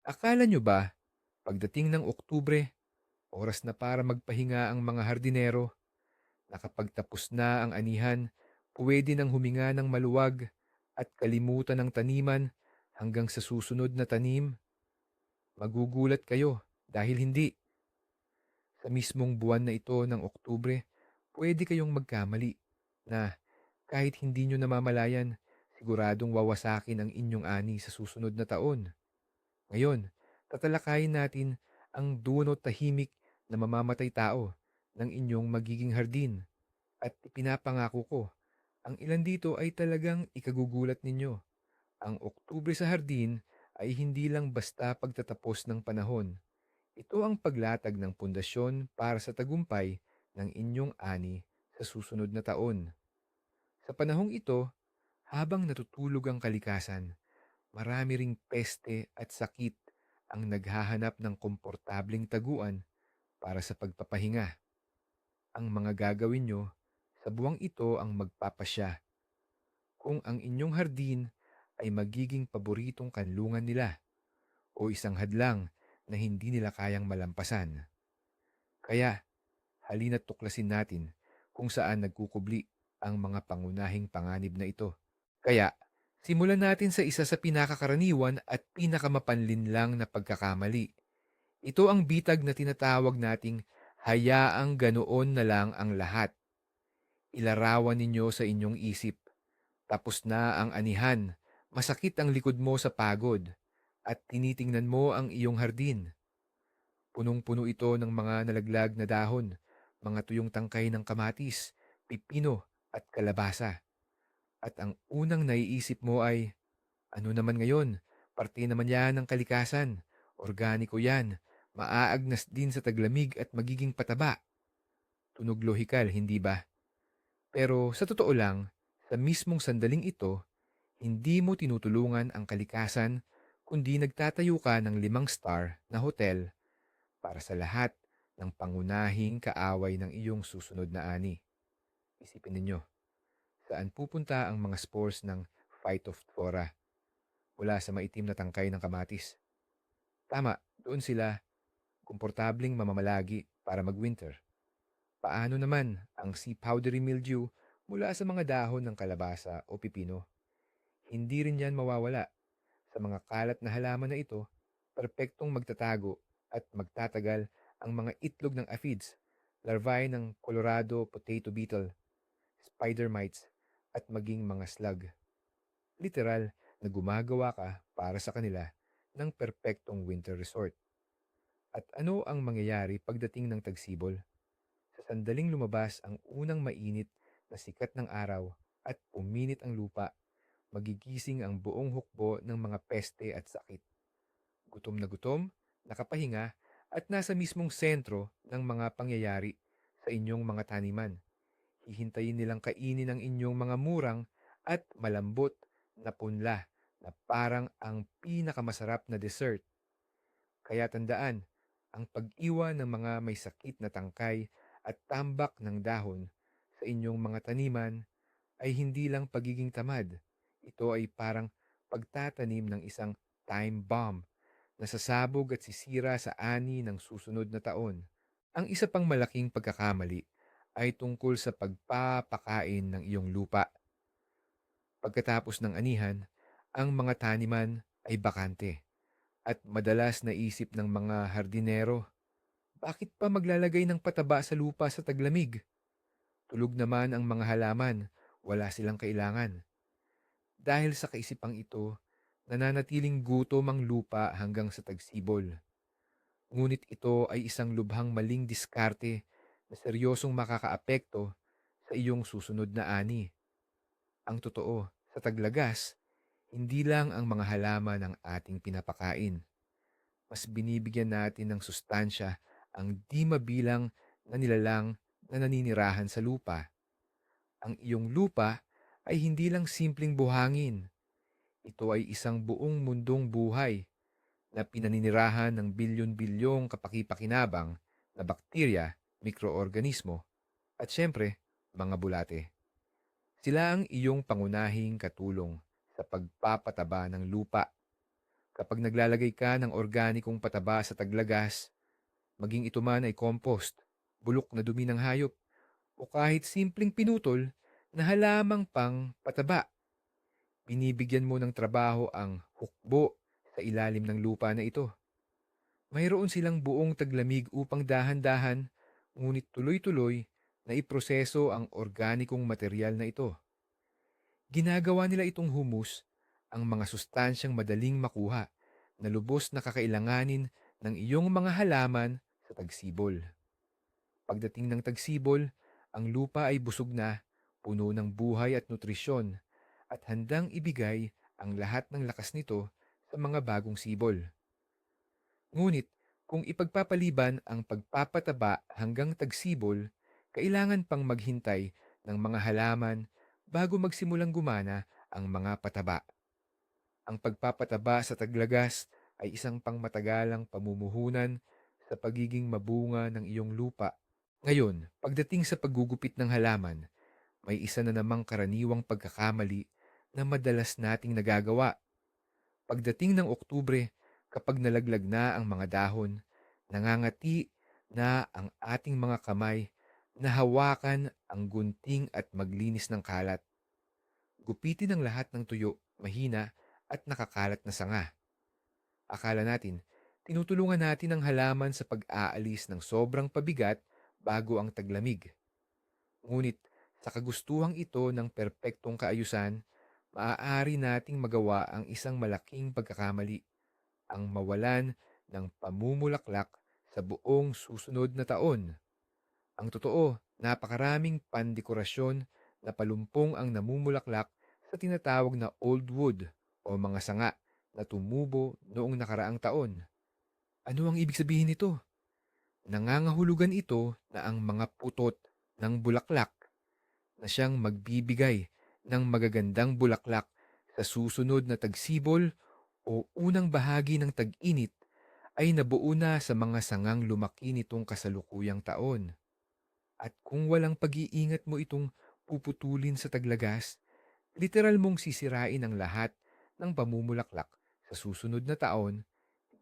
Akala nyo ba, pagdating ng Oktubre, oras na para magpahinga ang mga hardinero, nakapagtapos na ang anihan, pwede nang huminga ng maluwag at kalimutan ng taniman hanggang sa susunod na tanim? Magugulat kayo dahil hindi. Sa mismong buwan na ito ng Oktubre, pwede kayong magkamali na kahit hindi nyo namamalayan, siguradong wawasakin ang inyong ani sa susunod na taon. Ngayon, tatalakayin natin ang dunot tahimik na mamamatay tao ng inyong magiging hardin at ipinapangako ko, ang ilan dito ay talagang ikagugulat ninyo. Ang Oktubre sa hardin ay hindi lang basta pagtatapos ng panahon. Ito ang paglatag ng pundasyon para sa tagumpay ng inyong ani sa susunod na taon. Sa panahong ito, habang natutulog ang kalikasan, marami ring peste at sakit ang naghahanap ng komportabling taguan para sa pagpapahinga. Ang mga gagawin nyo sa buwang ito ang magpapasya kung ang inyong hardin ay magiging paboritong kanlungan nila o isang hadlang na hindi nila kayang malampasan. Kaya, halina't tuklasin natin kung saan nagkukubli ang mga pangunahing panganib na ito. Kaya, simulan natin sa isa sa pinakakaraniwan at pinakamapanlinlang na pagkakamali. Ito ang bitag na tinatawag nating hayaang ganoon na lang ang lahat. Ilarawan ninyo sa inyong isip. Tapos na ang anihan, masakit ang likod mo sa pagod, at tinitingnan mo ang iyong hardin. Punong-puno ito ng mga nalaglag na dahon, mga tuyong tangkay ng kamatis, pipino at kalabasa. At ang unang naiisip mo ay, ano naman ngayon? Parte naman yan ng kalikasan. Organiko yan. Maaagnas din sa taglamig at magiging pataba. Tunog lohikal, hindi ba? Pero sa totoo lang, sa mismong sandaling ito, hindi mo tinutulungan ang kalikasan kundi nagtatayo ka ng 5-star na hotel para sa lahat ng pangunahing kaaway ng iyong susunod na ani. Isipin ninyo, saan pupunta ang mga spores ng Phytophthora mula sa maitim na tangkay ng kamatis? Tama, doon sila komportabling mamamalagi para mag-winter. Paano naman ang sea powdery mildew mula sa mga dahon ng kalabasa o pipino? Hindi rin yan mawawala. Sa mga kalat na halaman na ito, perpektong magtatago at magtatagal ang mga itlog ng aphids, larvae ng Colorado potato beetle, spider mites, at maging mga slug. Literal na gumagawa ka para sa kanila ng perpektong winter resort. At ano ang mangyayari pagdating ng tagsibol? Sa sandaling lumabas ang unang mainit na sikat ng araw at uminit ang lupa, magigising ang buong hukbo ng mga peste at sakit. Gutom na gutom, nakapahinga, at nasa mismong sentro ng mga pangyayari sa inyong mga taniman. Hihintayin nilang kainin ang inyong mga murang at malambot na punla na parang ang pinakamasarap na dessert. Kaya tandaan, ang pag-iwan ng mga may sakit na tangkay at tambak ng dahon sa inyong mga taniman ay hindi lang pagiging tamad. Ito ay parang pagtatanim ng isang time bomb na sasabog at sisira sa ani ng susunod na taon. Ang isa pang malaking pagkakamali ay tungkol sa pagpapakain ng iyong lupa. Pagkatapos ng anihan, ang mga taniman ay bakante at madalas naisip ng mga hardinero, bakit pa maglalagay ng pataba sa lupa sa taglamig? Tulog naman ang mga halaman, wala silang kailangan. Dahil sa kaisipang ito, nananatiling gutom ang lupa hanggang sa tagsibol. Ngunit ito ay isang lubhang maling diskarte na seryosong makakaapekto sa iyong susunod na ani. Ang totoo, sa taglagas, hindi lang ang mga halaman ang ating pinapakain. Mas binibigyan natin ng sustansya ang di mabilang na nilalang na naninirahan sa lupa. Ang iyong lupa ay hindi lang simpleng buhangin. Ito ay isang buong mundong buhay na pinaninirahan ng bilyon-bilyong kapaki-pakinabang na bakterya, mikroorganismo, at siyempre, mga bulate. Sila ang iyong pangunahing katulong sa pagpapataba ng lupa. Kapag naglalagay ka ng organikong pataba sa taglagas, maging ito man ay compost, bulok na dumi ng hayop, o kahit simpleng pinutol na halamang pang pataba, binibigyan mo ng trabaho ang hukbo sa ilalim ng lupa na ito. Mayroon silang buong taglamig upang dahan-dahan, ngunit tuloy-tuloy na iproseso ang organikong material na ito. Ginagawa nila itong humus, ang mga sustansyang madaling makuha na lubos na kakailanganin ng iyong mga halaman sa tagsibol. Pagdating ng tagsibol, ang lupa ay busog na, puno ng buhay at nutrisyon, at handang ibigay ang lahat ng lakas nito sa mga bagong sibol. Ngunit kung ipagpapaliban ang pagpapataba hanggang tagsibol, kailangan pang maghintay ng mga halaman bago magsimulang gumana ang mga pataba. Ang pagpapataba sa taglagas ay isang pangmatagalang pamumuhunan sa pagiging mabunga ng iyong lupa. Ngayon, pagdating sa paggugupit ng halaman, may isa na namang karaniwang pagkakamali na madalas nating nagagawa. Pagdating ng Oktubre, kapag nalaglag na ang mga dahon, nangangati na ang ating mga kamay na hawakan ang gunting at maglinis ng kalat. Gupitin ang lahat ng tuyo, mahina at nakakalat na sanga. Akala natin, tinutulungan natin ang halaman sa pag-aalis ng sobrang pabigat bago ang taglamig. Ngunit sa kagustuhang ito ng perpektong kaayusan, maaari nating magawa ang isang malaking pagkakamali, ang mawalan ng pamumulaklak sa buong susunod na taon. Ang totoo, napakaraming pandekorasyon na palumpong ang namumulaklak sa tinatawag na old wood o mga sanga na tumubo noong nakaraang taon. Ano ang ibig sabihin nito? Nangangahulugan ito na ang mga putot ng bulaklak na siyang magbibigay ng magagandang bulaklak sa susunod na tagsibol o unang bahagi ng tag-init ay nabuo na sa mga sangang lumaki nitong kasalukuyang taon. At kung walang pag-iingat mo itong puputulin sa taglagas, literal mong sisirain ang lahat ng pamumulaklak sa susunod na taon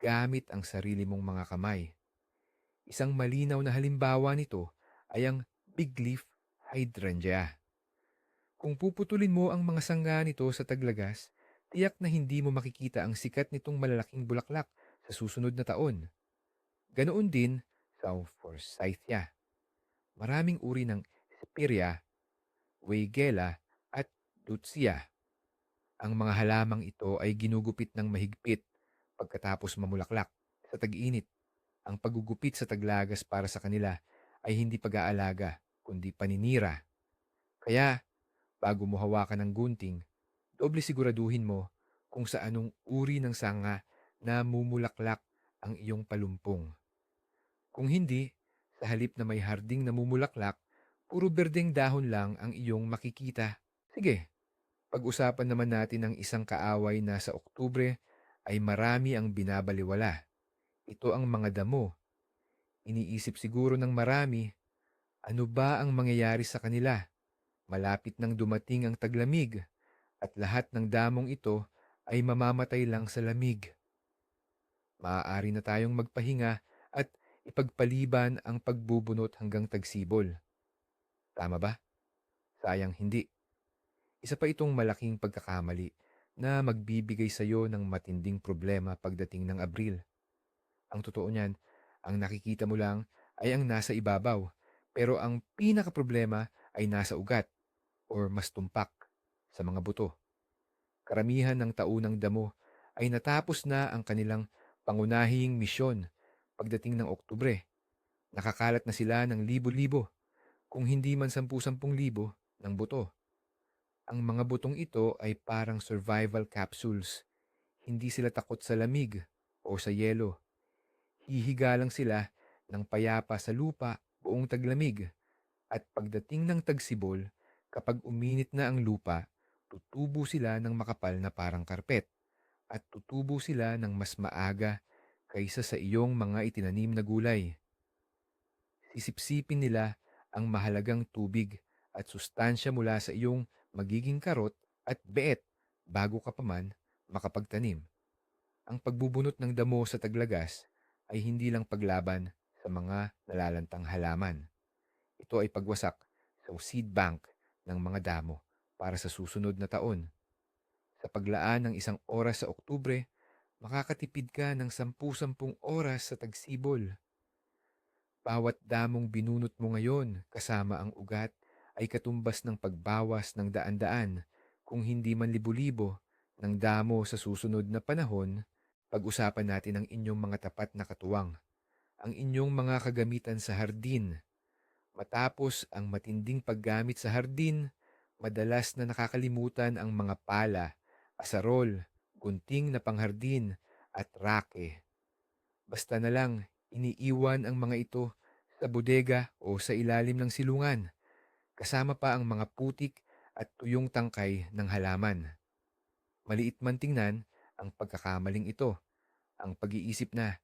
gamit ang sarili mong mga kamay. Isang malinaw na halimbawa nito ay ang big leaf hydrangea. Kung puputulin mo ang mga sangga nito sa taglagas, tiyak na hindi mo makikita ang sikat nitong malalaking bulaklak sa susunod na taon. Ganoon din sa forsythia. Maraming uri ng Spirea, Weigela at Deutzia. Ang mga halamang ito ay ginugupit ng mahigpit pagkatapos mamulaklak sa tag-init. Ang paggugupit sa taglagas para sa kanila ay hindi pag-aalaga, kundi paninira. Kaya, bago mo hawakan ng gunting, doble siguraduhin mo kung sa anong uri ng sanga na mumulaklak ang iyong palumpong. Kung hindi, sa halip na may harding na mumulaklak, puro berdeng dahon lang ang iyong makikita. Sige, pag-usapan naman natin ang isang kaaway na sa Oktubre ay marami ang binabaliwala. Ito ang mga damo. Iniisip siguro ng marami, ano ba ang mangyayari sa kanila? Malapit nang dumating ang taglamig at lahat ng damong ito ay mamamatay lang sa lamig. Maaari na tayong magpahinga at ipagpaliban ang pagbubunot hanggang tagsibol. Tama ba? Sayang hindi. Isa pa itong malaking pagkakamali na magbibigay sa iyo ng matinding problema pagdating ng Abril. Ang totoo niyan, ang nakikita mo lang ay ang nasa ibabaw, pero ang pinakaproblema ay nasa ugat or mas tumpak sa mga buto. Karamihan ng taunang damo ay natapos na ang kanilang pangunahing misyon pagdating ng Oktubre. Nakakalat na sila ng libo-libo, kung hindi man 10,000 ng buto. Ang mga butong ito ay parang survival capsules. Hindi sila takot sa lamig o sa yelo. Hihiga lang sila ng payapa sa lupa buong taglamig. At pagdating ng tagsibol, kapag uminit na ang lupa, tutubo sila ng makapal na parang karpet at tutubo sila ng mas maaga kaysa sa iyong mga itinanim na gulay. Sisipsipin nila ang mahalagang tubig at sustansya mula sa iyong magiging karot at beet bago ka pa man makapagtanim. Ang pagbubunot ng damo sa taglagas ay hindi lang paglaban sa mga nalalantang halaman. Ito ay pagwasak sa seed bank ng mga damo para sa susunod na taon. Sa paglaan ng isang oras sa Oktubre, makakatipid ka ng 10-10 oras sa tagsibol. Bawat damong binunot mo ngayon kasama ang ugat ay katumbas ng pagbawas ng daan-daan kung hindi man libo-libo ng damo sa susunod na panahon. Pag-usapan natin ang inyong mga tapat na katuwang, ang inyong mga kagamitan sa hardin. Matapos ang matinding paggamit sa hardin, madalas na nakakalimutan ang mga pala, asarol, gunting na panghardin at rake. Basta na lang iniiwan ang mga ito sa bodega o sa ilalim ng silungan, kasama pa ang mga putik at tuyong tangkay ng halaman. Maliit man tingnan ang pagkakamaling ito, ang pag-iisip na,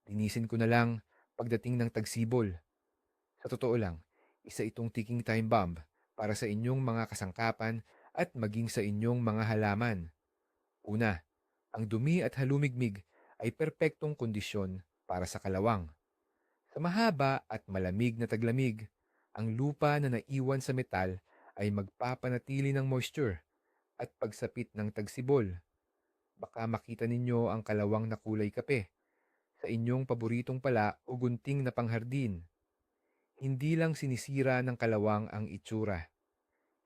linisin ko na lang pagdating ng tagsibol. Sa totoo lang, isa itong ticking time bomb para sa inyong mga kasangkapan at maging sa inyong mga halaman. Una, ang dumi at halumigmig ay perpektong kondisyon para sa kalawang. Sa mahaba at malamig na taglamig, ang lupa na naiwan sa metal ay magpapanatili ng moisture at pagsapit ng tagsibol. Baka makita ninyo ang kalawang na kulay kape sa inyong paboritong pala o gunting na panghardin. Hindi lang sinisira ng kalawang ang itsura.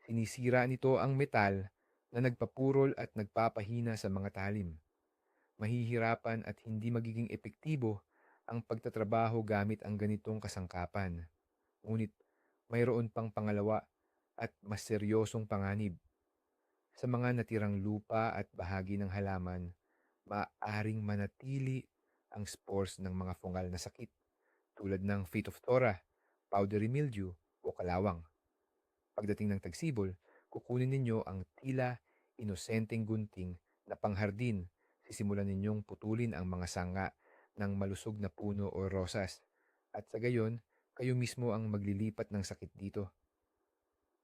Sinisira nito ang metal na nagpapurol at nagpapahina sa mga talim. Mahihirapan at hindi magiging epektibo ang pagtatrabaho gamit ang ganitong kasangkapan. Ngunit mayroon pang pangalawa at mas seryosong panganib. Sa mga natirang lupa at bahagi ng halaman, maaaring manatili ang spores ng mga fungal na sakit tulad ng Phytophthora, powdery mildew o kalawang. Pagdating ng tagsibol, kukunin ninyo ang tila inosenteng gunting na panghardin. Sisimulan ninyong putulin ang mga sanga ng malusog na puno o rosas. At sa gayon, kayo mismo ang maglilipat ng sakit dito.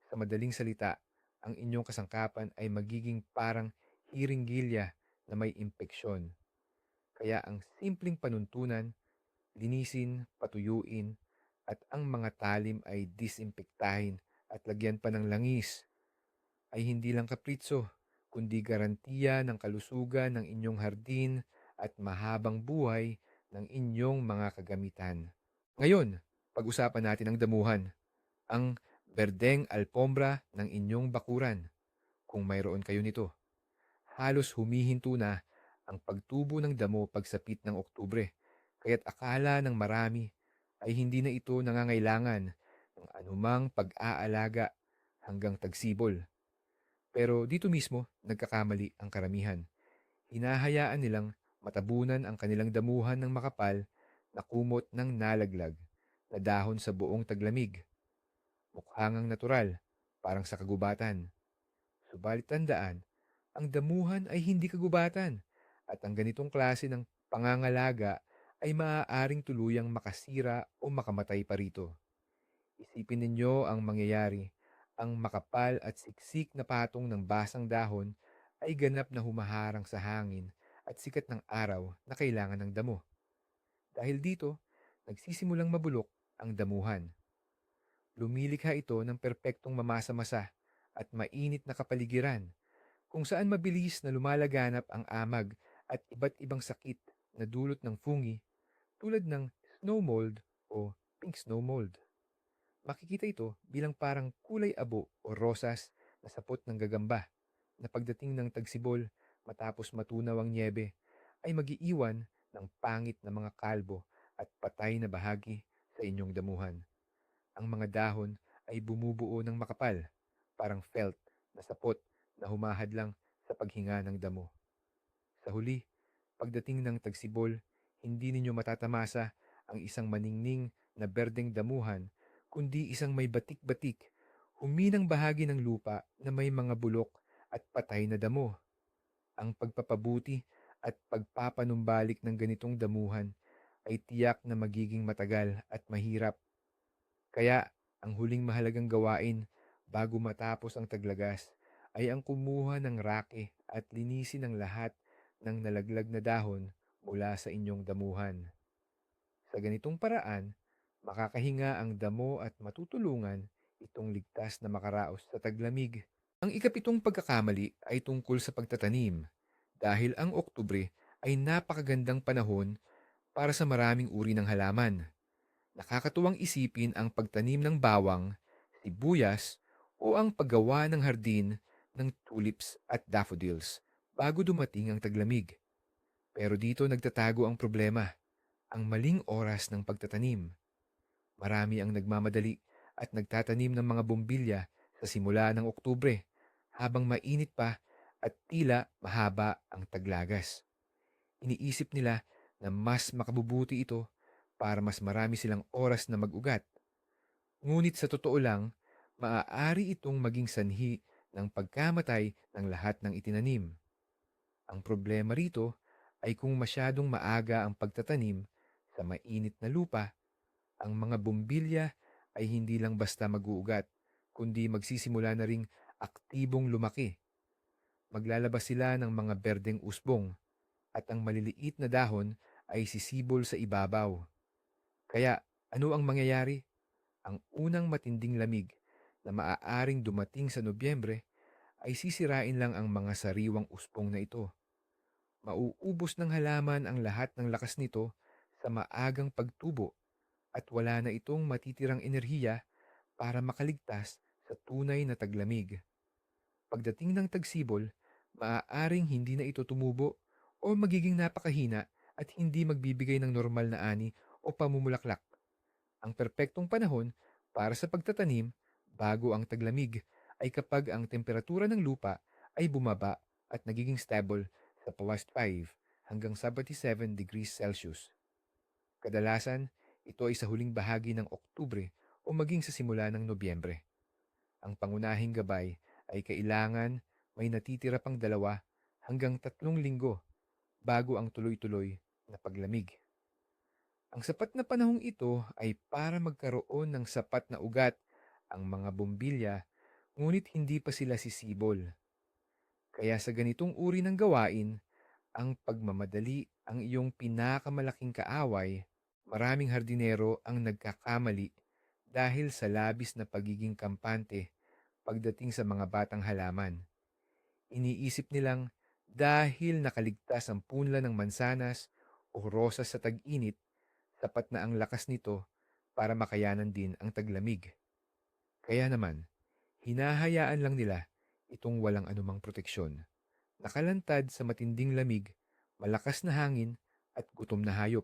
Sa madaling salita, ang inyong kasangkapan ay magiging parang hiringgilya na may impeksyon. Kaya ang simpleng panuntunan, linisin, patuyuin, at ang mga talim ay disimpektahin at lagyan pa ng langis ay hindi lang kapritso, kundi garantiya ng kalusugan ng inyong hardin at mahabang buhay ng inyong mga kagamitan. Ngayon, pag-usapan natin ang damuhan, ang berdeng alpombra ng inyong bakuran, kung mayroon kayo nito. Halos humihinto na ang pagtubo ng damo pagsapit ng Oktubre, kaya't akala ng marami ay hindi na ito nangangailangan ng anumang pag-aalaga hanggang tagsibol. Pero dito mismo, nagkakamali ang karamihan. Hinahayaan nilang matabunan ang kanilang damuhan ng makapal na kumot ng nalaglag na dahon sa buong taglamig. Mukhangang natural, parang sa kagubatan. Subalit tandaan, ang damuhan ay hindi kagubatan at ang ganitong klase ng pangangalaga ay maaaring tuluyang makasira o makamatay pa rito. Isipin ninyo ang mangyayari. Ang makapal at siksik na patong ng basang dahon ay ganap na humaharang sa hangin at sikat ng araw na kailangan ng damo. Dahil dito, nagsisimulang mabulok ang damuhan. Lumilikha ito ng perpektong mamasa-masa at mainit na kapaligiran kung saan mabilis na lumalaganap ang amag at iba't ibang sakit na dulot ng fungi tulad ng snow mold o pink snow mold. Makikita ito bilang parang kulay abo o rosas na sapot ng gagamba na pagdating ng tagsibol matapos matunaw ang nyebe ay magiiwan ng pangit na mga kalbo at patay na bahagi sa inyong damuhan. Ang mga dahon ay bumubuo ng makapal, parang felt na sapot na humahadlang sa paghinga ng damo. Sa huli, pagdating ng tagsibol, hindi ninyo matatamasa ang isang maningning na berdeng damuhan, kundi isang may batik-batik, huminang bahagi ng lupa na may mga bulok at patay na damo. Ang pagpapabuti at pagpapanumbalik ng ganitong damuhan ay tiyak na magiging matagal at mahirap. Kaya, ang huling mahalagang gawain bago matapos ang taglagas ay ang kumuha ng rake at linisin ang lahat ng nalaglag na dahon mula sa inyong damuhan. Sa ganitong paraan, makakahinga ang damo at matutulungan itong ligtas na makaraos sa taglamig. Ang ikapitong pagkakamali ay tungkol sa pagtatanim dahil ang Oktubre ay napakagandang panahon para sa maraming uri ng halaman. Nakakatuwang isipin ang pagtanim ng bawang, sibuyas o ang paggawa ng hardin ng tulips at daffodils bago dumating ang taglamig. Pero dito nagtatago ang problema, ang maling oras ng pagtatanim. Marami ang nagmamadali at nagtatanim ng mga bumbilya sa simula ng Oktubre habang mainit pa at tila mahaba ang taglagas. Iniisip nila na mas makabubuti ito para mas marami silang oras na mag-ugat. Ngunit sa totoo lang, maaari itong maging sanhi ng pagkamatay ng lahat ng itinanim. Ang problema rito ay kung masyadong maaga ang pagtatanim sa mainit na lupa, ang mga bumbilya ay hindi lang basta mag-uugat, kundi magsisimula na ring aktibong lumaki. Maglalabas sila ng mga berdeng usbong at ang maliliit na dahon ay sisibol sa ibabaw. Kaya ano ang mangyayari? Ang unang matinding lamig na maaaring dumating sa Nobyembre ay sisirain lang ang mga sariwang usbong na ito. Mauubos ng halaman ang lahat ng lakas nito sa maagang pagtubo at wala na itong matitirang enerhiya para makaligtas sa tunay na taglamig. Pagdating ng tagsibol, maaaring hindi na ito tumubo o magiging napakahina at hindi magbibigay ng normal na ani o pamumulaklak. Ang perpektong panahon para sa pagtatanim bago ang taglamig ay kapag ang temperatura ng lupa ay bumaba at nagiging stable sa +5 hanggang 77 degrees Celsius. Kadalasan, ito ay sa huling bahagi ng Oktubre o maging sa simula ng Nobyembre. Ang pangunahing gabay ay kailangan may natitira pang 2 hanggang 3 linggo bago ang tuloy-tuloy na paglamig. Ang sapat na panahong ito ay para magkaroon ng sapat na ugat ang mga bumbilya, ngunit hindi pa sila sisibol. Kaya sa ganitong uri ng gawain, ang pagmamadali ang iyong pinakamalaking kaaway. Maraming hardinero ang nagkakamali dahil sa labis na pagiging kampante pagdating sa mga batang halaman. Iniisip nilang dahil nakaligtas ang punla ng mansanas o rosas sa tag-init, sapat na ang lakas nito para makayanan din ang taglamig. Kaya naman, hinahayaan lang nila itong walang anumang proteksyon. Nakalantad sa matinding lamig, malakas na hangin at gutom na hayop.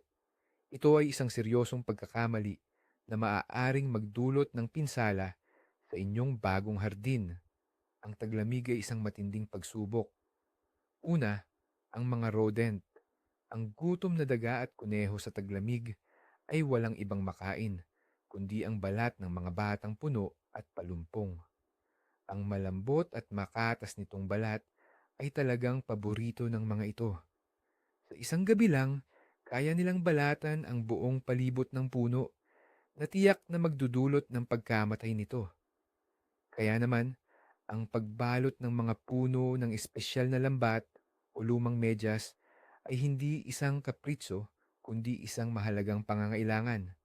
Ito ay isang seryosong pagkakamali na maaaring magdulot ng pinsala sa inyong bagong hardin. Ang taglamig ay isang matinding pagsubok. Una, ang mga rodent. Ang gutom na daga at kuneho sa taglamig ay walang ibang makain, kundi ang balat ng mga batang puno at palumpong. Ang malambot at makatas nitong balat ay talagang paborito ng mga ito. Sa isang gabi lang, kaya nilang balatan ang buong palibot ng puno na tiyak na magdudulot ng pagkamatay nito. Kaya naman, ang pagbalot ng mga puno ng espesyal na lambat o lumang medyas ay hindi isang kapritso kundi isang mahalagang pangangailangan.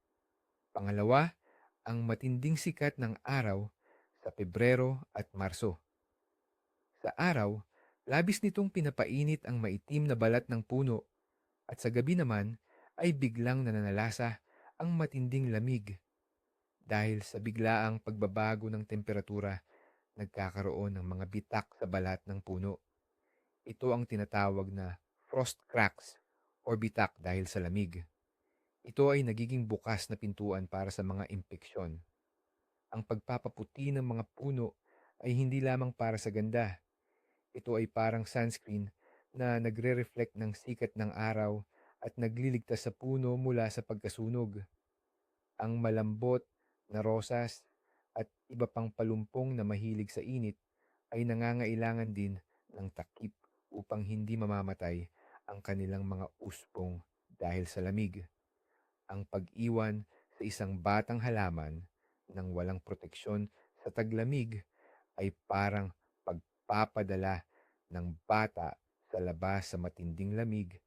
Pangalawa, ang matinding sikat ng araw sa Pebrero at Marso. Sa araw, labis nitong pinapainit ang maitim na balat ng puno at sa gabi naman ay biglang nananalasa ang matinding lamig. Dahil sa biglaang pagbabago ng temperatura, nagkakaroon ng mga bitak sa balat ng puno. Ito ang tinatawag na frost cracks o bitak dahil sa lamig. Ito ay nagiging bukas na pintuan para sa mga impeksyon. Ang pagpapaputi ng mga puno ay hindi lamang para sa ganda. Ito ay parang sunscreen na nagre-reflect ng sikat ng araw at nagliligtas sa puno mula sa pagkasunog. Ang malambot na rosas at iba pang palumpong na mahilig sa init ay nangangailangan din ng takip upang hindi mamamatay ang kanilang mga usbong dahil sa lamig. Ang pag-iwan sa isang batang halaman ng walang proteksyon sa taglamig ay parang pagpapadala ng bata sa labas sa matinding lamig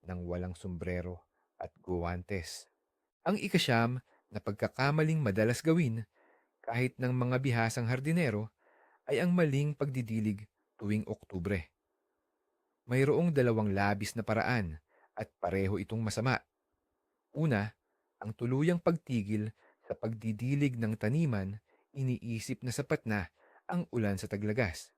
ng walang sombrero at guwantes. Ang ikasyam na pagkakamaling madalas gawin kahit ng mga bihasang hardinero ay ang maling pagdidilig tuwing Oktubre. Mayroong dalawang labis na paraan at pareho itong masama. Una, ang tuluyang pagtigil sa pagdidilig ng taniman, iniisip na sapat na ang ulan sa taglagas.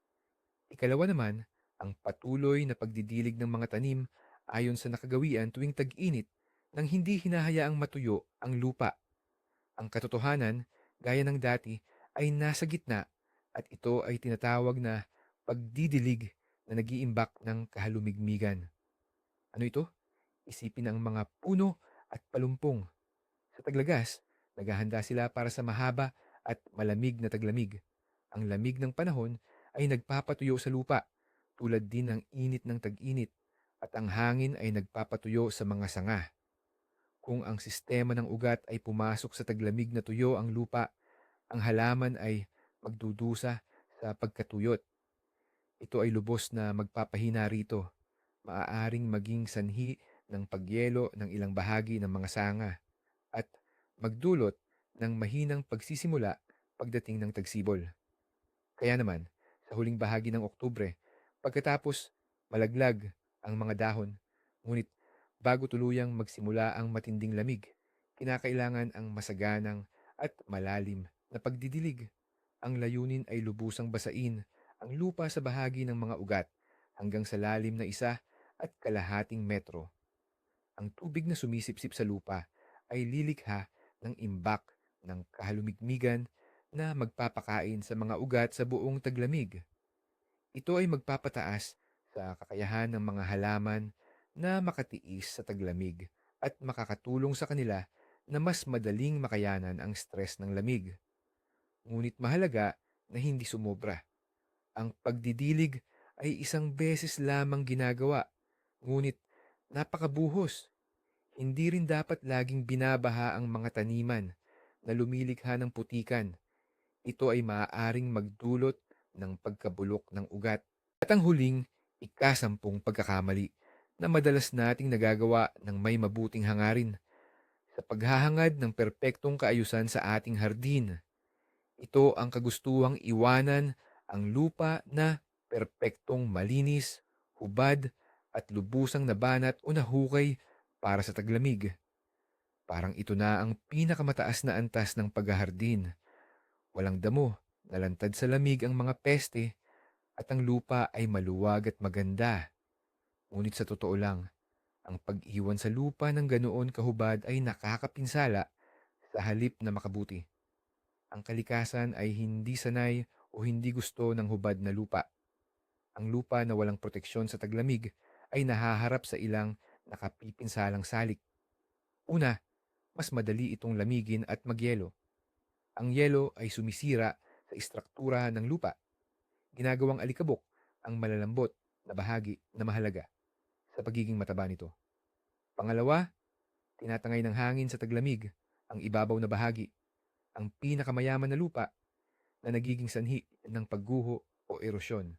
Ikalawa naman, ang patuloy na pagdidilig ng mga tanim ayon sa nakagawian tuwing tag-init nang hindi hinahayaang matuyo ang lupa. Ang katotohanan, gaya ng dati, ay nasa gitna at ito ay tinatawag na pagdidilig na nag-iimbak ng kahalumigmigan. Ano ito? Isipin ang mga puno at palumpong. Sa taglagas, naghahanda sila para sa mahaba at malamig na taglamig. Ang lamig ng panahon ay nagpapatuyo sa lupa, tulad din ng init ng tag-init, at ang hangin ay nagpapatuyo sa mga sanga. Kung ang sistema ng ugat ay pumasok sa taglamig na tuyo ang lupa, ang halaman ay magdudusa sa pagkatuyot. Ito ay lubos na magpapahina rito. Maaaring maging sanhi ng pagyelo ng ilang bahagi ng mga sanga at magdulot ng mahinang pagsisimula pagdating ng tagsibol. Kaya naman, sa huling bahagi ng Oktubre, pagkatapos malaglag ang mga dahon, ngunit bago tuluyang magsimula ang matinding lamig, kinakailangan ang masaganang at malalim na pagdidilig. Ang layunin ay lubusang basain ang lupa sa bahagi ng mga ugat hanggang sa lalim na 1.5 metro. Ang tubig na sumisipsip sa lupa ay lilikha ng imbak ng kahalumigmigan na magpapakain sa mga ugat sa buong taglamig. Ito ay magpapataas sa kakayahan ng mga halaman na makatiis sa taglamig at makakatulong sa kanila na mas madaling makayanan ang stress ng lamig. Ngunit mahalaga na hindi sumobra. Ang pagdidilig ay isang beses lamang ginagawa, ngunit napakabuhos. Hindi rin dapat laging binabaha ang mga taniman na lumilikha ng putikan. Ito ay maaaring magdulot ng pagkabulok ng ugat. At ang huling, ikasampung pagkakamali na madalas nating nagagawa ng may mabuting hangarin sa paghahangad ng perpektong kaayusan sa ating hardin. Ito ang kagustuhang iwanan ang lupa na perpektong malinis, hubad at lubusang nabanat o nahukay para sa taglamig. Parang ito na ang pinakamataas na antas ng paghahardin. Walang damo, nalantad sa lamig ang mga peste, at ang lupa ay maluwag at maganda. Ngunit sa totoo lang, ang pag-iwan sa lupa ng ganoon kahubad ay nakakapinsala sa halip na makabuti. Ang kalikasan ay hindi sanay o hindi gusto ng hubad na lupa. Ang lupa na walang proteksyon sa taglamig ay nahaharap sa ilang nakapipinsalang salik. Una, mas madali itong lamigin at magyelo. Ang yelo ay sumisira sa istruktura ng lupa. Ginagawang alikabok ang malalambot na bahagi na mahalaga sa pagiging mataba nito. Pangalawa, tinatangay ng hangin sa taglamig ang ibabaw na bahagi, ang pinakamayaman na lupa na nagiging sanhi ng pagguho o erosyon.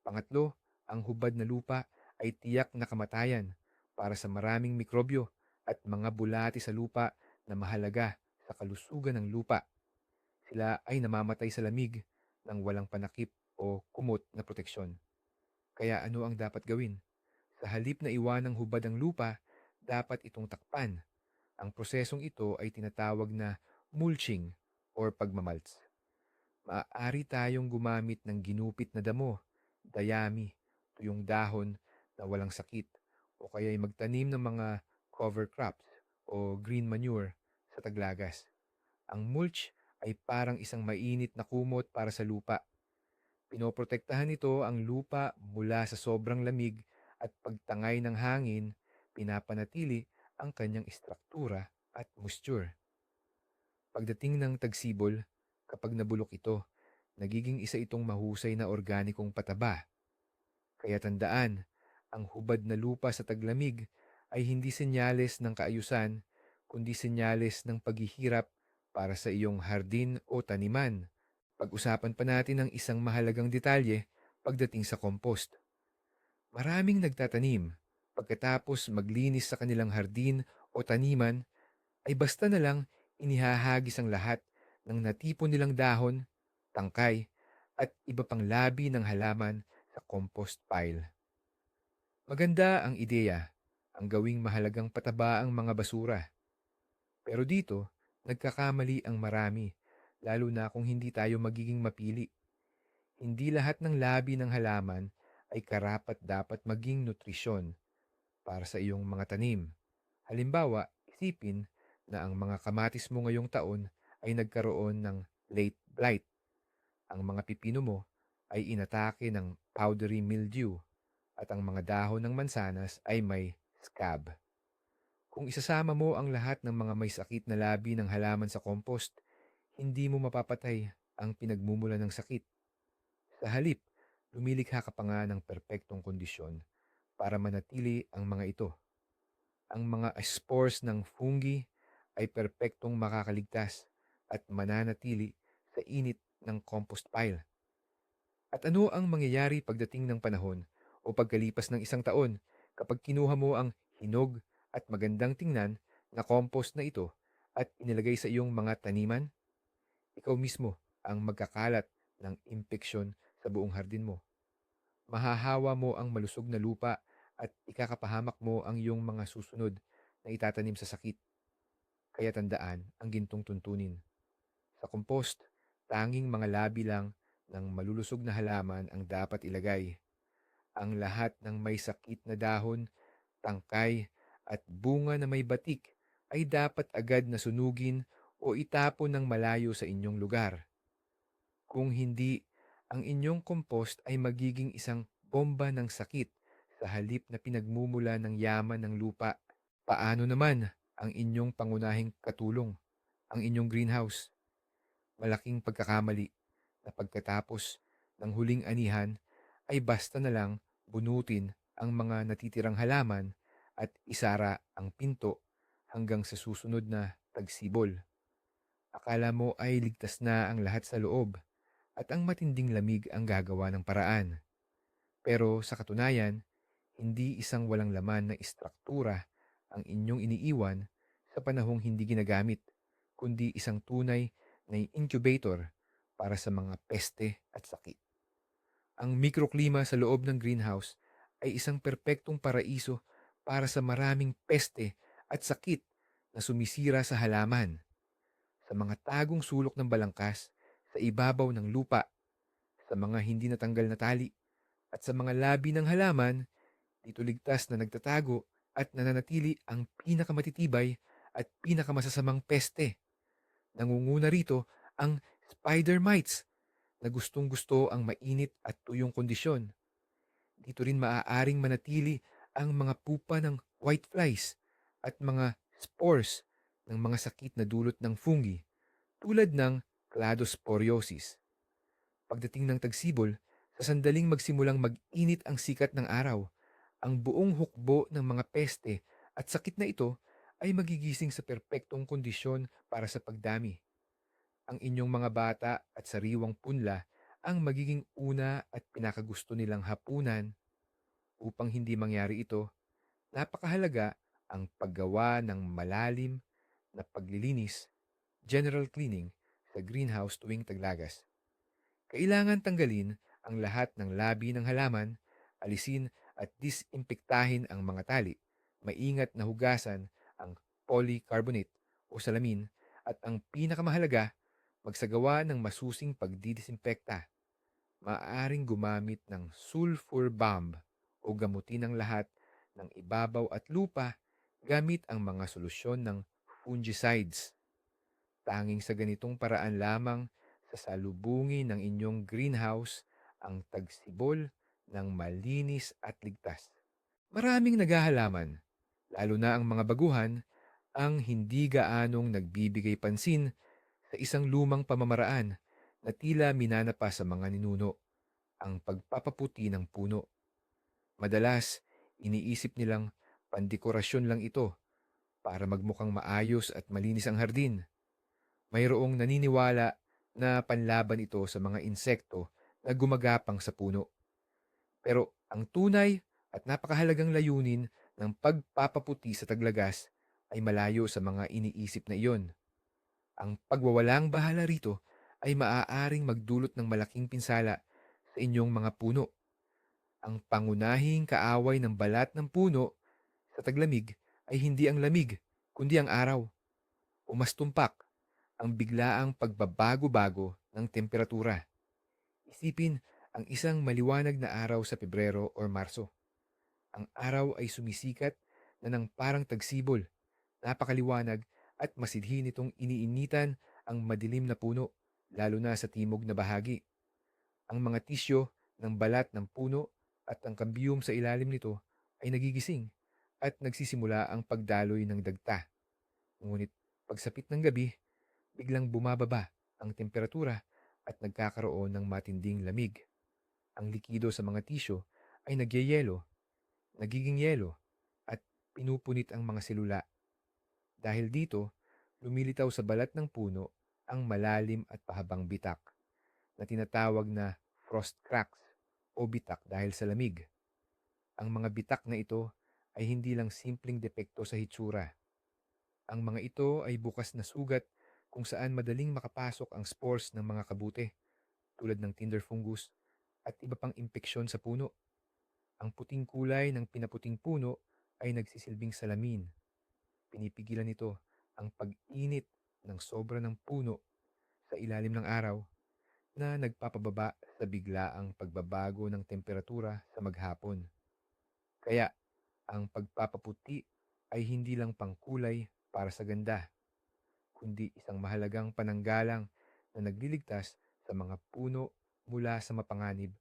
Pangatlo, ang hubad na lupa ay tiyak na kamatayan para sa maraming mikrobyo at mga bulati sa lupa na mahalaga sa kalusugan ng lupa. Sila ay namamatay sa lamig ng walang panakip o kumot na proteksyon. Kaya ano ang dapat gawin? Sa halip na iwanang hubad ang lupa, dapat itong takpan. Ang prosesong ito ay tinatawag na mulching or pagmamalts. Maaari tayong gumamit ng ginupit na damo, dayami, tuyong dahon na walang sakit, o kaya'y magtanim ng mga cover crops o green manure sa taglagas. Ang mulch ay parang isang mainit na kumot para sa lupa. Pinoprotektahan nito ang lupa mula sa sobrang lamig at pagtangay ng hangin, pinapanatili ang kanyang istruktura at moisture. Pagdating ng tagsibol, kapag nabulok ito, nagiging isa itong mahusay na organikong pataba. Kaya tandaan, ang hubad na lupa sa taglamig ay hindi senyales ng kaayusan, kundi senyales ng paghihirap para sa iyong hardin o taniman. Pag-usapan pa natin ang isang mahalagang detalye pagdating sa compost. Maraming nagtatanim. Pagkatapos maglinis sa kanilang hardin o taniman, ay basta na lang inihahagis ang lahat ng natipon nilang dahon, tangkay, at iba pang labi ng halaman sa compost pile. Maganda ang ideya, ang gawing mahalagang pataba ang mga basura. Pero dito, nagkakamali ang marami, lalo na kung hindi tayo magiging mapili. Hindi lahat ng labi ng halaman ay karapat dapat maging nutrisyon para sa iyong mga tanim. Halimbawa, isipin na ang mga kamatis mo ngayong taon ay nagkaroon ng late blight. Ang mga pipino mo ay inatake ng powdery mildew at ang mga dahon ng mansanas ay may scab. Kung isasama mo ang lahat ng mga may sakit na labi ng halaman sa compost, hindi mo mapapatay ang pinagmumula ng sakit. Sa halip, lumilikha ka pa nga ng perpektong kondisyon para manatili ang mga ito. Ang mga spores ng fungi ay perpektong makakaligtas at mananatili sa init ng compost pile. At ano ang mangyayari pagdating ng panahon o pagkalipas ng isang taon kapag kinuha mo ang hinog at magandang tingnan na compost na ito at inilagay sa iyong mga taniman? Ikaw mismo ang magkakalat ng impeksyon sa buong hardin mo. Mahahawa mo ang malusog na lupa at ikakapahamak mo ang iyong mga susunod na itatanim sa sakit. Kaya tandaan ang gintong tuntunin. Sa compost, tanging mga labi lang ng malulusog na halaman ang dapat ilagay. Ang lahat ng may sakit na dahon, tangkay, at bunga na may batik ay dapat agad na sunugin o itapon ng malayo sa inyong lugar. Kung hindi, ang inyong compost ay magiging isang bomba ng sakit sa halip na pinagmumula ng yaman ng lupa. Paano naman ang inyong pangunahing katulong, ang inyong greenhouse? Malaking pagkakamali na pagkatapos ng huling anihan ay basta na lang bunutin ang mga natitirang halaman at isara ang pinto hanggang sa susunod na tagsibol. Akala mo ay ligtas na ang lahat sa loob at ang matinding lamig ang gagawa ng paraan. Pero sa katunayan, hindi isang walang laman na istruktura ang inyong iniiwan sa panahong hindi ginagamit, kundi isang tunay na incubator para sa mga peste at sakit. Ang microklima sa loob ng greenhouse ay isang perpektong paraiso para sa maraming peste at sakit na sumisira sa halaman, sa mga tagong sulok ng balangkas, sa ibabaw ng lupa, sa mga hindi natanggal na tali, at sa mga labi ng halaman. Dito ligtas na nagtatago at nananatili ang pinakamatitibay at pinakamasasamang peste. Nangunguna rito ang spider mites na gustong-gusto ang mainit at tuyong kondisyon. Dito rin maaaring manatili ang mga pupa ng whiteflies at mga spores ng mga sakit na dulot ng fungi tulad ng cladosporiosis. Pagdating ng tagsibol, sa sandaling magsimulang mag-init ang sikat ng araw, ang buong hukbo ng mga peste at sakit na ito ay magigising sa perpektong kondisyon para sa pagdami. Ang inyong mga bata at sariwang punla ang magiging una at pinakagusto nilang hapunan. Upang hindi mangyari ito, napakahalaga ang paggawa ng malalim na paglilinis, general cleaning, sa greenhouse tuwing taglagas. Kailangan tanggalin ang lahat ng labi ng halaman, alisin at disimpektahin ang mga tali. Maingat na hugasan ang polycarbonate o salamin at ang pinakamahalaga, magsagawa ng masusing pagdidisinpekta. Maaaring gumamit ng sulfur bomb o gamutin ang lahat ng ibabaw at lupa gamit ang mga solusyon ng fungicides. Tanging sa ganitong paraan lamang sasalubungin ng inyong greenhouse ang tagsibol ng malinis at ligtas. Maraming naghahalaman, lalo na ang mga baguhan, ang hindi gaanong nagbibigay pansin sa isang lumang pamamaraan na tila minana pa sa mga ninuno, ang pagpapaputi ng puno. Madalas, iniisip nilang pandekorasyon lang ito para magmukhang maayos at malinis ang hardin. Mayroong naniniwala na panlaban ito sa mga insekto na gumagapang sa puno. Pero ang tunay At napakahalagang layunin ng pagpapaputi sa taglagas ay malayo sa mga iniisip na iyon. Ang pagwawalang bahala rito ay maaaring magdulot ng malaking pinsala sa inyong mga puno. Ang pangunahing kaaway ng balat ng puno sa taglamig ay hindi ang lamig, kundi ang araw o mas tumpak, ang biglaang pagbabago-bago ng temperatura. Isipin ang isang maliwanag na araw sa Pebrero o Marso. Ang araw ay sumisikat na ng parang tagsibol, napakaliwanag at masidhi nitong iniinitan ang madilim na puno, lalo na sa timog na bahagi. Ang mga tisyo ng balat ng puno at ang kambyum sa ilalim nito ay nagigising at nagsisimula ang pagdaloy ng dagta. Ngunit pagsapit ng gabi, biglang bumababa ang temperatura at nagkakaroon ng matinding lamig. Ang likido sa mga tisyo ay nagyayelo, nagiging yelo, at pinupunit ang mga selula. Dahil dito, lumilitaw sa balat ng puno ang malalim at pahabang bitak na tinatawag na frost cracks o bitak dahil sa lamig. Ang mga bitak na ito ay hindi lang simpleng depekto sa hitsura. Ang mga ito ay bukas na sugat kung saan madaling makapasok ang spores ng mga kabute tulad ng tinder fungus at iba pang impeksyon sa puno. Ang puting kulay ng pinaputing puno ay nagsisilbing salamin. Pinipigilan nito ang pag-init ng sobra ng puno sa ilalim ng araw na nagpapababa sa biglaang pagbabago ng temperatura sa maghapon. Kaya ang pagpapaputi ay hindi lang pangkulay para sa ganda, kundi isang mahalagang pananggalang na nagliligtas sa mga puno mula sa mapanganib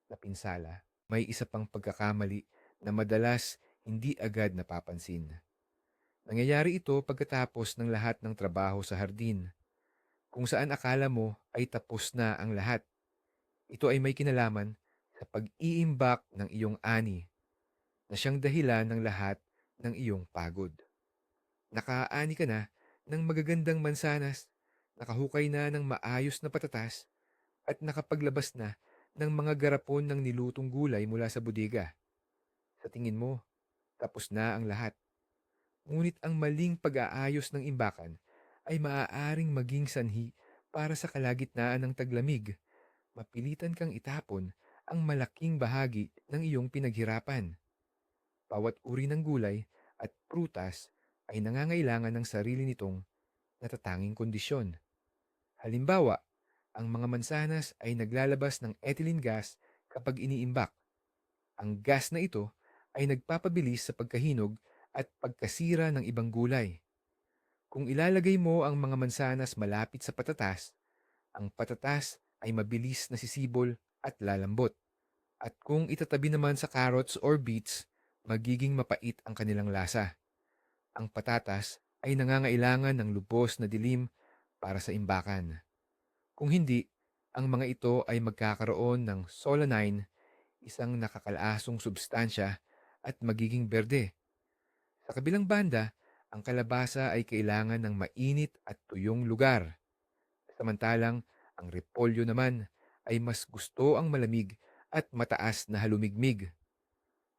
na pinsala. May isa pang pagkakamali na madalas hindi agad napapansin. Nangyayari ito pagkatapos ng lahat ng trabaho sa hardin, kung saan akala mo ay tapos na ang lahat. Ito ay may kinalaman sa pag-iimbak ng iyong ani na siyang dahilan ng lahat ng iyong pagod. Nakaani ka na ng magagandang mansanas, nakahukay na ng maayos na patatas, at nakapaglabas na ng mga garapon ng nilutong gulay mula sa bodega. Sa tingin mo, tapos na ang lahat. Ngunit ang maling pag-aayos ng imbakan ay maaaring maging sanhi para sa kalagitnaan ng taglamig. Mapilitan kang itapon ang malaking bahagi ng iyong pinaghirapan. Bawat uri ng gulay at prutas ay nangangailangan ng sarili nitong natatanging kondisyon. Halimbawa, ang mga mansanas ay naglalabas ng ethylene gas kapag iniimbak. Ang gas na ito ay nagpapabilis sa pagkahinog at pagkasira ng ibang gulay. Kung ilalagay mo ang mga mansanas malapit sa patatas, ang patatas ay mabilis na sisibol at lalambot. At kung itatabi naman sa carrots or beets, magiging mapait ang kanilang lasa. Ang patatas ay nangangailangan ng lubos na dilim para sa imbakan. Kung hindi, ang mga ito ay magkakaroon ng solanine, isang nakakalasong substansya, at magiging berde. Sa kabilang banda, ang kalabasa ay kailangan ng mainit at tuyong lugar. Samantalang, ang repolyo naman ay mas gusto ang malamig at mataas na halumigmig.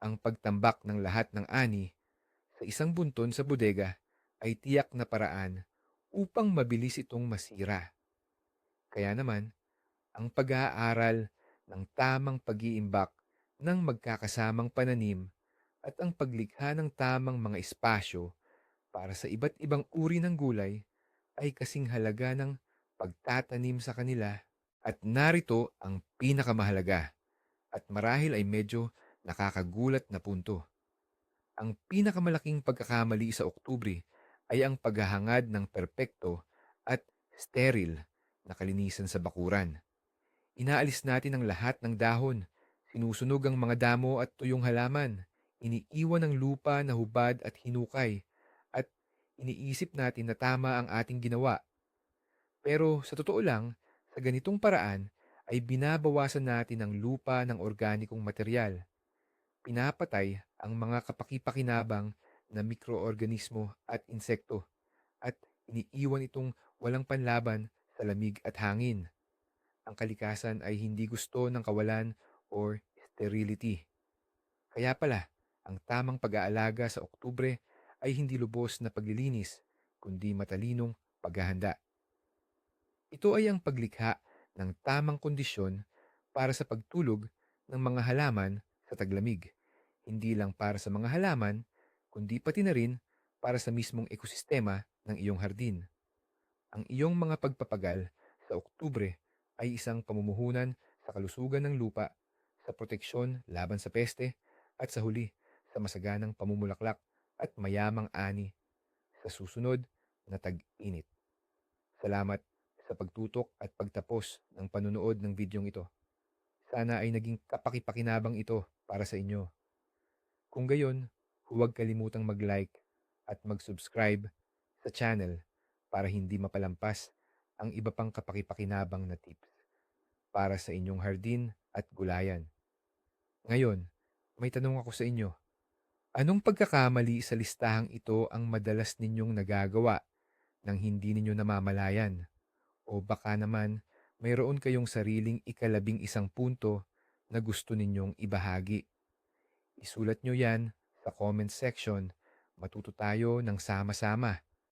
Ang pagtambak ng lahat ng ani sa isang bunton sa bodega ay tiyak na paraan upang mabilis itong masira. Kaya naman, ang pag-aaral ng tamang pag-iimbak ng magkakasamang pananim at ang paglikha ng tamang mga espasyo para sa iba't ibang uri ng gulay ay kasing halaga ng pagtatanim sa kanila. At narito ang pinakamahalaga at marahil ay medyo nakakagulat na punto. Ang pinakamalaking pagkakamali sa Oktubre ay ang paghahangad ng perpekto at steril na kalinisan sa bakuran. Inaalis natin ang lahat ng dahon, sinusunog ang mga damo at tuyong halaman, iniiwan ang lupa na hubad at hinukay, at iniisip natin na tama ang ating ginawa. Pero sa totoo lang, sa ganitong paraan ay binabawasan natin ang lupa ng organikong material. Pinapatay ang mga kapakipakinabang na mikroorganismo at insekto at iniiwan itong walang panlaban sa lamig at hangin. Ang kalikasan ay hindi gusto ng kawalan or sterility. Kaya pala, ang tamang pag-aalaga sa Oktubre ay hindi lubos na paglilinis, kundi matalinong paghahanda. Ito ay ang paglikha ng tamang kondisyon para sa pagtulog ng mga halaman sa taglamig. Hindi lang para sa mga halaman, kundi pati na rin para sa mismong ekosistema ng iyong hardin. Ang iyong mga pagpapagal sa Oktubre ay isang pamumuhunan sa kalusugan ng lupa, sa proteksyon laban sa peste, at sa huli, sa masaganang pamumulaklak at mayamang ani sa susunod na tag-init. Salamat sa pagtutok at pagtapos ng panunood ng videong ito. Sana ay naging kapakipakinabang ito para sa inyo. Kung gayon, huwag kalimutang mag-like at mag-subscribe sa channel para hindi mapalampas ang iba pang kapakipakinabang na tips para sa inyong hardin at gulayan. Ngayon, may tanong ako sa inyo. Anong pagkakamali sa listahang ito ang madalas ninyong nagagawa nang hindi ninyo namamalayan? O baka naman mayroon kayong sariling ika-11 punto na gusto ninyong ibahagi? Isulat nyo yan sa comment section. Matuto tayo ng sama-sama